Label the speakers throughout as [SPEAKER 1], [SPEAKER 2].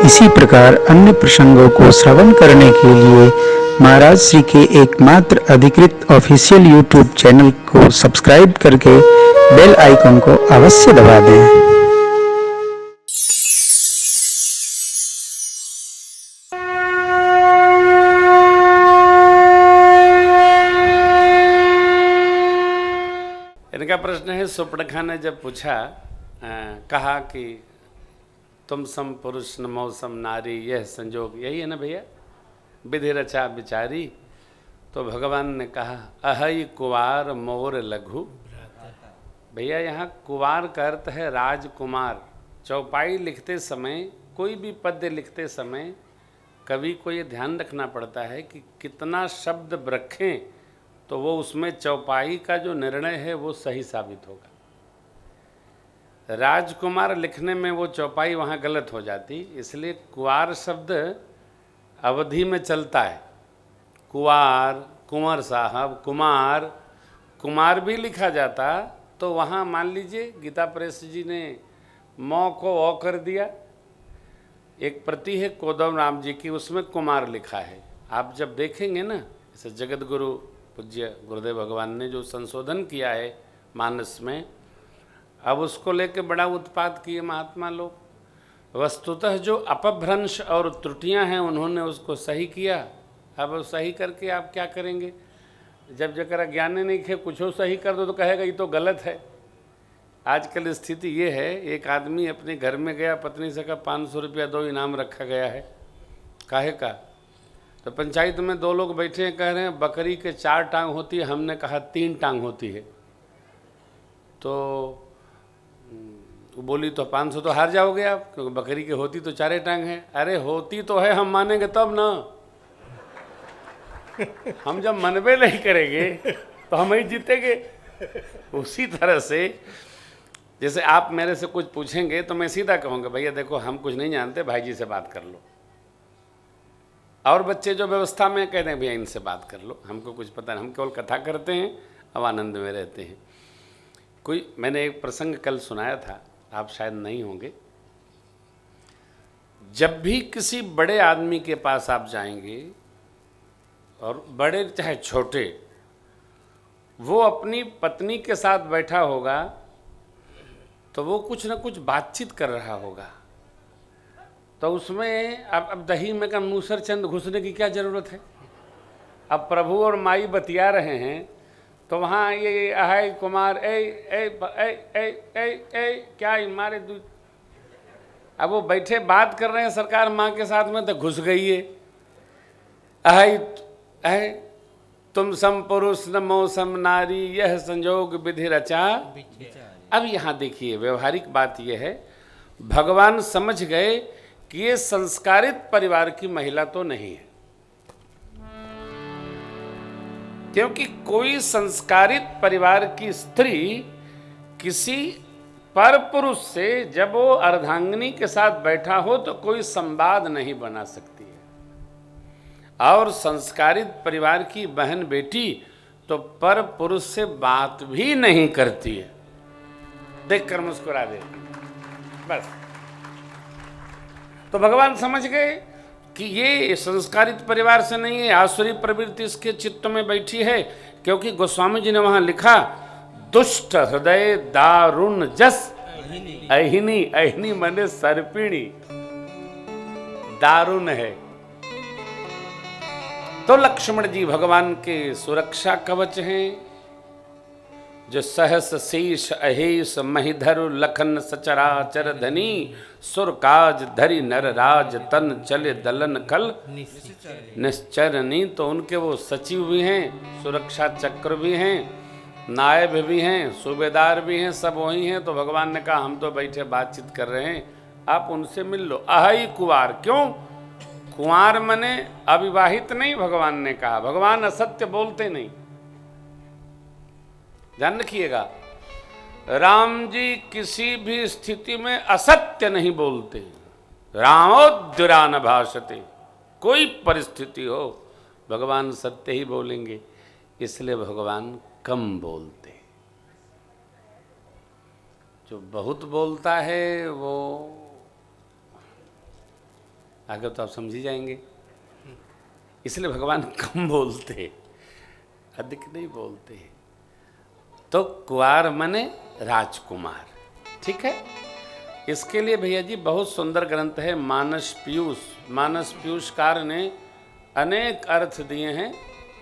[SPEAKER 1] इसी प्रकार अन्य प्रसंगों को श्रवण करने के लिए महाराज श्री के एकमात्र अधिकृत ऑफिशियल यूट्यूब चैनल को सब्सक्राइब करके बेल आइकन को अवश्य दबा दें।
[SPEAKER 2] इनका प्रश्न है, सुपर्णखा ने जब पूछा कहा कि तुम सम पुरुष न मौसम नारी यह संजोग, यही है ना भैया, विधि रचा बिचारी। तो भगवान ने कहा अहई कुवार मोर लघु। भैया यहाँ कुवार का अर्थ है राजकुमार। चौपाई लिखते समय, कोई भी पद्य लिखते समय कवि को ये ध्यान रखना पड़ता है कि कितना शब्द रखें तो वो उसमें चौपाई का जो निर्णय है वो सही साबित होगा। राजकुमार लिखने में वो चौपाई वहाँ गलत हो जाती, इसलिए कुंवार शब्द अवधि में चलता है। कुंवार, कुंवर साहब, कुमार, कुमार भी लिखा जाता तो वहाँ मान लीजिए गीता प्रेस जी ने मौ को ओ कर दिया। एक प्रति है कोदम राम जी की, उसमें कुमार लिखा है। आप जब देखेंगे ना, जैसे जगत गुरु पूज्य गुरुदेव भगवान ने जो संशोधन किया है मानस में, अब उसको लेके बड़ा उत्पात किए महात्मा लोग। वस्तुतः जो अपभ्रंश और त्रुटियां हैं उन्होंने उसको सही किया। अब सही करके आप क्या करेंगे? जब जरा ज्ञान नहीं खे कुछ सही कर दो तो कहेगा ये तो गलत है। आजकल स्थिति ये है, एक आदमी अपने घर में गया, पत्नी से कहा 500 रुपया दो, इनाम रखा गया है। काहे का? तो पंचायत में दो लोग बैठे हैं, कह रहे हैं बकरी के 4 टांग होती है, हमने कहा 3 टांग होती है। तो वो बोली तो 500 तो हार जाओगे आप, क्योंकि बकरी की होती तो 4 टांग है। अरे होती तो है, हम मानेंगे तब ना। हम जब मनबे नहीं करेंगे तो हम ही जीतेंगे। उसी तरह से जैसे आप मेरे से कुछ पूछेंगे तो मैं सीधा कहूँगा भैया देखो हम कुछ नहीं जानते, भाई जी से बात कर लो। और बच्चे जो व्यवस्था में कह रहे हैं भैया इनसे बात कर लो, हमको कुछ पता नहीं, हम केवल कथा करते हैं, अब आनंद में रहते हैं। मैंने एक प्रसंग कल सुनाया था, आप शायद नहीं होंगे। जब भी किसी बड़े आदमी के पास आप जाएंगे, और बड़े चाहे छोटे, वो अपनी पत्नी के साथ बैठा होगा तो वो कुछ ना कुछ बातचीत कर रहा होगा। तो उसमें अब दही में का मूसर चंद घुसने की क्या ज़रूरत है? अब प्रभु और माई बतिया रहे हैं तो वहाँ ये है कुमार ए ए ए ए ए ए क्या मारे दूध। अब वो बैठे बात कर रहे हैं सरकार माँ के साथ में, तो घुस गई है अहे तुम सम पुरुष न मौसम नारी यह संजोग विधि रचा। अब यहाँ देखिए व्यवहारिक बात यह है, भगवान समझ गए कि ये संस्कारित परिवार की महिला तो नहीं है, क्योंकि कोई संस्कारित परिवार की स्त्री किसी पर पुरुष से जब वो अर्धांगिनी के साथ बैठा हो तो कोई संवाद नहीं बना सकती है। और संस्कारित परिवार की बहन बेटी तो पर पुरुष से बात भी नहीं करती है, देखकर मुस्कुरा देती बस। तो भगवान समझ गए कि ये संस्कारित परिवार से नहीं है, आसुरी प्रवृत्ति इसके चित्त में बैठी है। क्योंकि गोस्वामी जी ने वहां लिखा दुष्ट हृदय दारुण जस अहिनी। अहिनी माने सर्पिणी, दारुण है। तो लक्ष्मण जी भगवान के सुरक्षा कवच हैं, जो सहस शीश अहेश महिधरु लखन सचराचर धनी सुर काज धरि नर राज तन चले दलन कल निश्चरनी। तो उनके वो सचिव भी हैं, सुरक्षा चक्र भी हैं, नायब भी हैं, सूबेदार भी हैं, सब वही हैं। तो भगवान ने कहा हम तो बैठे बातचीत कर रहे हैं, आप उनसे मिल लो। अहई कुवार, क्यों कुंवार मने अविवाहित नहीं, भगवान ने कहा। भगवान असत्य बोलते नहीं, ध्यान रखिएगा। राम जी किसी भी स्थिति में असत्य नहीं बोलते। रामोद्युरा न भाषते, कोई परिस्थिति हो भगवान सत्य ही बोलेंगे, इसलिए भगवान कम बोलते। जो बहुत बोलता है वो आगे तो आप समझ ही जाएंगे। इसलिए भगवान कम बोलते, अधिक नहीं बोलते। तो कुंवार माने राजकुमार, ठीक है। इसके लिए भैया जी बहुत सुंदर ग्रंथ है मानस पीयूष। मानस पीयूषकार ने अनेक अर्थ दिए हैं।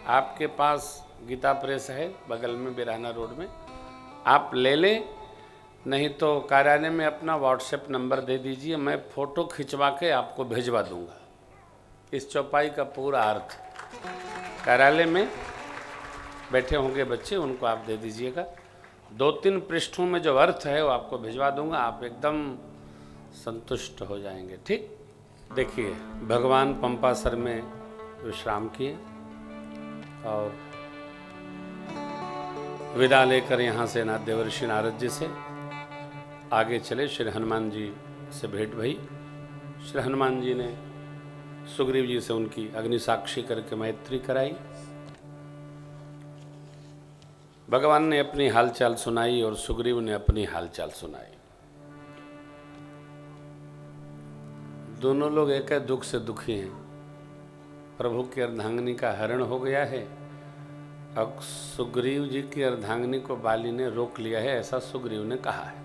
[SPEAKER 2] आपके पास गीता प्रेस है बगल में बिराना रोड में, आप ले लें, नहीं तो कार्यालय में अपना व्हाट्सएप नंबर दे दीजिए, मैं फ़ोटो खिंचवा के आपको भिजवा दूंगा। इस चौपाई का पूरा अर्थ कार्यालय में बैठे होंगे बच्चे, उनको आप दे दीजिएगा। 2-3 पृष्ठों में जो अर्थ है वो आपको भिजवा दूंगा, आप एकदम संतुष्ट हो जाएंगे। ठीक, देखिए भगवान पंपासर में विश्राम किए और विदा लेकर यहाँ से देवर्षि नारद जी से आगे चले। श्री हनुमान जी से भेंट भई। श्री हनुमान जी ने सुग्रीव जी से उनकी अग्नि साक्षी करके मैत्री कराई। भगवान ने अपनी हालचाल सुनाई और सुग्रीव ने अपनी हालचाल सुनाई। दोनों लोग एक दुख से दुखी हैं। प्रभु की अर्धांगिनी का हरण हो गया है। अब सुग्रीव जी की अर्धांगिनी को बाली ने रोक लिया है, ऐसा सुग्रीव ने कहा है।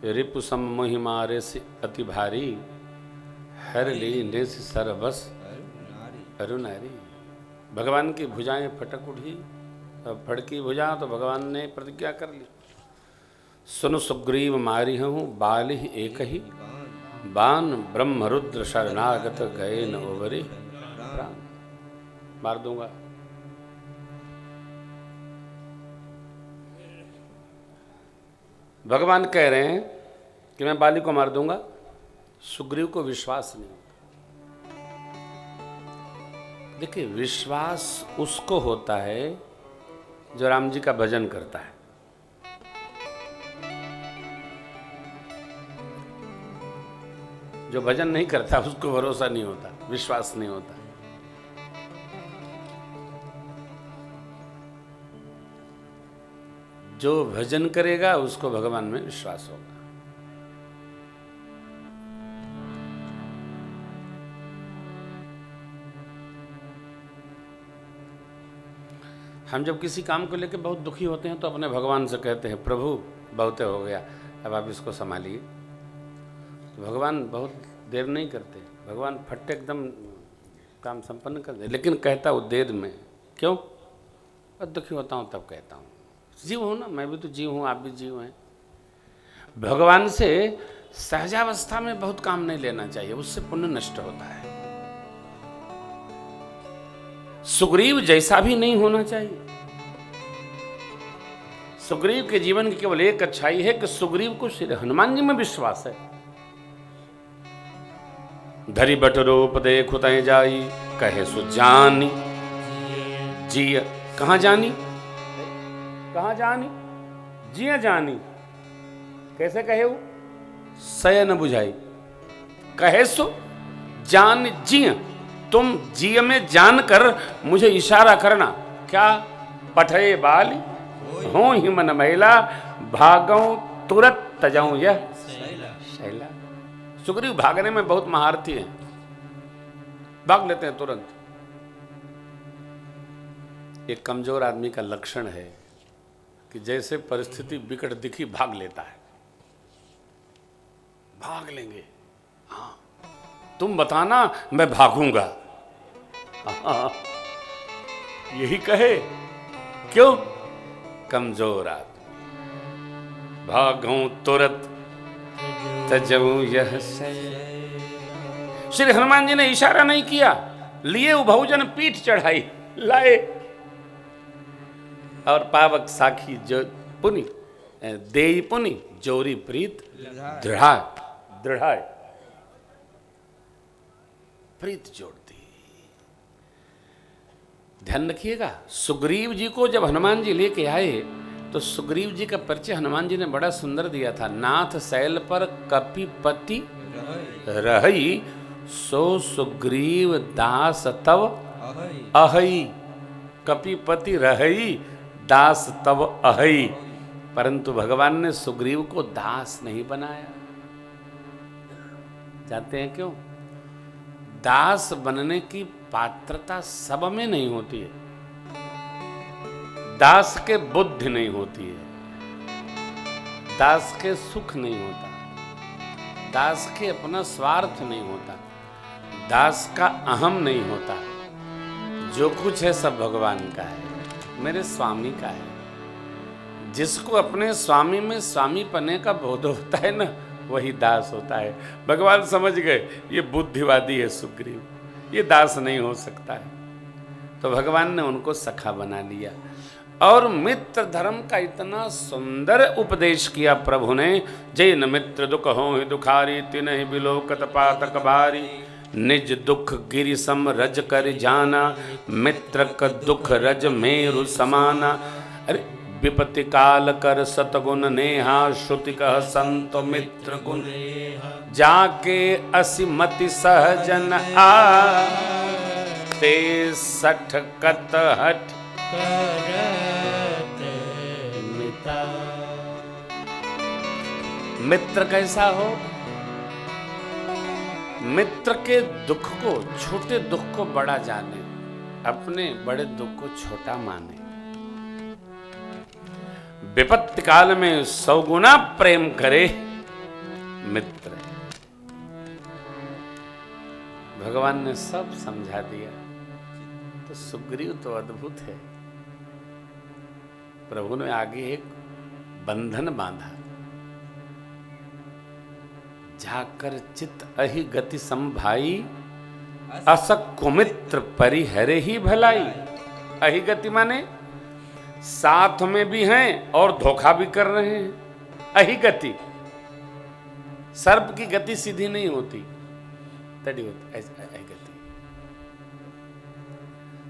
[SPEAKER 2] रिपु सम मोहि मारे से अति भारी, हर ली निज सरबस अरुनारी। भगवान की भुजाएं फटक उठी, अब फड़की भुजा तो भगवान ने प्रतिज्ञा कर ली, सुन सुग्रीव मारी हूँ बाल ही एक ही, बान ब्रह्म रुद्र शरणागत गए न ओवरे प्राण। मार दूंगा। भगवान कह रहे हैं कि मैं बाली को मार दूंगा। सुग्रीव को विश्वास नहीं। देखिए, विश्वास उसको होता है जो राम जी का भजन करता है। जो भजन नहीं करता उसको भरोसा नहीं होता, विश्वास नहीं होता। जो भजन करेगा उसको भगवान में विश्वास होगा। हम जब किसी काम को लेकर बहुत दुखी होते हैं तो अपने भगवान से कहते हैं, प्रभु बहुत हो गया, अब आप इसको संभालिए। तो भगवान बहुत देर नहीं करते, भगवान फट एकदम काम संपन्न कर दे। लेकिन कहता हूँ देर में, क्यों? बहुत दुखी होता हूँ तब कहता हूँ। जीव हूँ ना, मैं भी तो जीव हूँ, आप भी जीव हैं। भगवान से सहजावस्था में बहुत काम नहीं लेना चाहिए, उससे पुण्य नष्ट होता है। सुग्रीव जैसा भी नहीं होना चाहिए। सुग्रीव के जीवन की केवल एक अच्छाई है कि सुग्रीव को श्री हनुमान जी में विश्वास है। धरि बट रूप देखु तय जाई, कहे सो जानी जिय। कहां जानी? कहां जानी? जिया जानी। कैसे कहे वो? सय न बुझाई, कहे सो जान जिय। तुम जिय में जानकर मुझे इशारा करना। क्या? पठे बाली हो ही मन महिला, भागौ तुरत तजाऊं यह शैला। सुग्रीव भागने में बहुत महारथी हैं, भाग लेते हैं तुरंत। एक कमजोर आदमी का लक्षण है कि जैसे परिस्थिति विकट दिखी भाग लेता है। भाग लेंगे, हाँ तुम बताना मैं भागूंगा। हाँ, यही कहे। क्यों? कमजोर आदमी। भागूं तुरत तजऊं यह। श्री हनुमान जी ने इशारा नहीं किया, लिए उभौजन पीठ चढ़ाई, लाए और पावक साखी जो पुनि देई पुनि जोरी प्रीत दृढ़ाय। दृढ़ाय प्रीत जोड़ दी। ध्यान रखिएगा, सुग्रीव जी को जब हनुमान जी लेके आए तो सुग्रीव जी का परिचय हनुमान जी ने बड़ा सुंदर दिया था। नाथ शैल पर कपिपति रही, सो सुग्रीव दास तव अहई। कपिपति रही, दास तव अहई। परंतु भगवान ने सुग्रीव को दास नहीं बनाया। जाते हैं क्यों? दास बनने की पात्रता सब में नहीं होती है। दास के बुद्धि नहीं होती है, दास के सुख नहीं होता, दास के अपना स्वार्थ नहीं होता, दास का अहम नहीं होता। जो कुछ है सब भगवान का है, मेरे स्वामी का है। जिसको अपने स्वामी में स्वामी पने का बोध होता है ना, वही दास होता है। भगवान समझ गए ये बुद्धिवादी है सुग्रीव, ये दास नहीं हो सकता है, तो भगवान ने उनको सखा बना लिया। और मित्र धर्म का इतना सुंदर उपदेश किया प्रभु ने, जय न मित्र दुख हो दुखारी तिन्हि बिलोकत पातक भारी, निज दुख गिरि सम रज कर जाना, मित्र का दुख रज मेरु समाना। अरे विपत्ति काल कर सतगुण नेहा, श्रुति कह संत मित्र गुण, जाके असिमति सहजन आ, ते सठ कत हठ मिता। मित्र कैसा हो? मित्र के दुख को, छोटे दुख को बड़ा जाने, अपने बड़े दुख को छोटा माने। विपत्ति काल में 100 गुना प्रेम करे मित्र। भगवान ने सब समझा दिया। तो सुग्रीव तो अद्भुत है। प्रभु ने आगे एक बंधन बांधा, जाकर चित अहि गति संभाई, असक कुमित्र परिहरे ही भलाई। अहि गति माने साथ में भी हैं और धोखा भी कर रहे हैं। अहि गति, सर्प की गति सीधी नहीं होती, तड़ी होती। अहि गति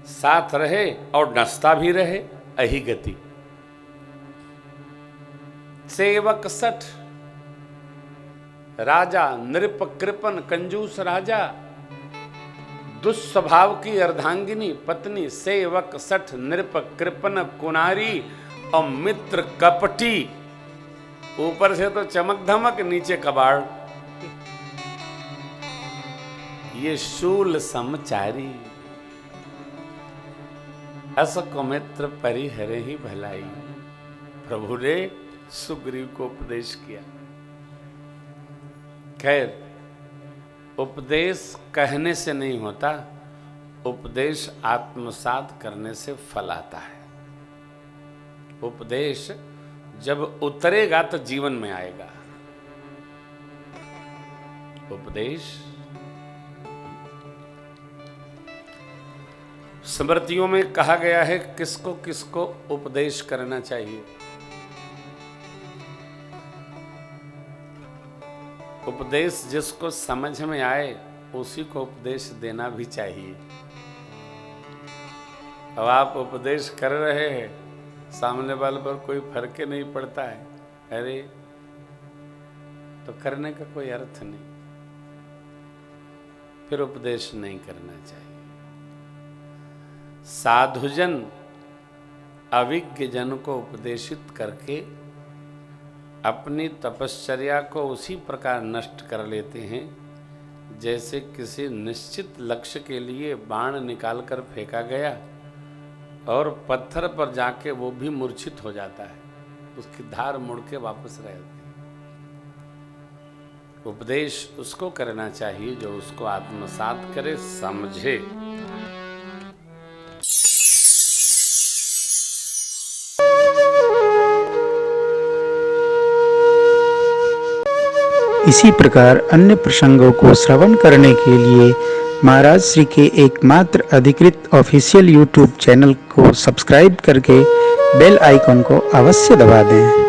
[SPEAKER 2] साथ रहे और नसता भी रहे, अहि गति। सेवक सठ, राजा नृप कृपन कंजूस राजा, दुस्वभाव की अर्धांगिनी पत्नी, सेवक सठ नृप कृपन कुनारी, और मित्र कपटी। ऊपर से तो चमक धमक, नीचे कबाड़। ये शूल समचारी, असक मित्र परिहरे ही भलाई। प्रभु ने सुग्रीव को उपदेश किया। खैर, उपदेश कहने से नहीं होता, उपदेश आत्मसात करने से फल आता है। उपदेश जब उतरेगा तो जीवन में आएगा। उपदेश स्मृतियों में कहा गया है किसको किसको उपदेश करना चाहिए। उपदेश जिसको समझ में आए उसी को उपदेश देना भी चाहिए। अब आप उपदेश कर रहे हैं, सामने वाले पर कोई फर्क नहीं पड़ता है, अरे तो करने का कोई अर्थ नहीं, फिर उपदेश नहीं करना चाहिए। साधुजन अविज्ञ जन को उपदेशित करके अपनी तपश्चर्या को उसी प्रकार नष्ट कर लेते हैं जैसे किसी निश्चित लक्ष्य के लिए बाण निकालकर फेंका गया और पत्थर पर जाके वो भी मूर्छित हो जाता है, उसकी धार मुड़ के वापस रह जाती है। उपदेश उसको करना चाहिए जो उसको आत्मसात करे, समझे।
[SPEAKER 1] इसी प्रकार अन्य प्रसंगों को श्रवण करने के लिए महाराज श्री के एकमात्र अधिकृत ऑफिशियल यूट्यूब चैनल को सब्सक्राइब करके बेल आइकन को अवश्य दबा दें।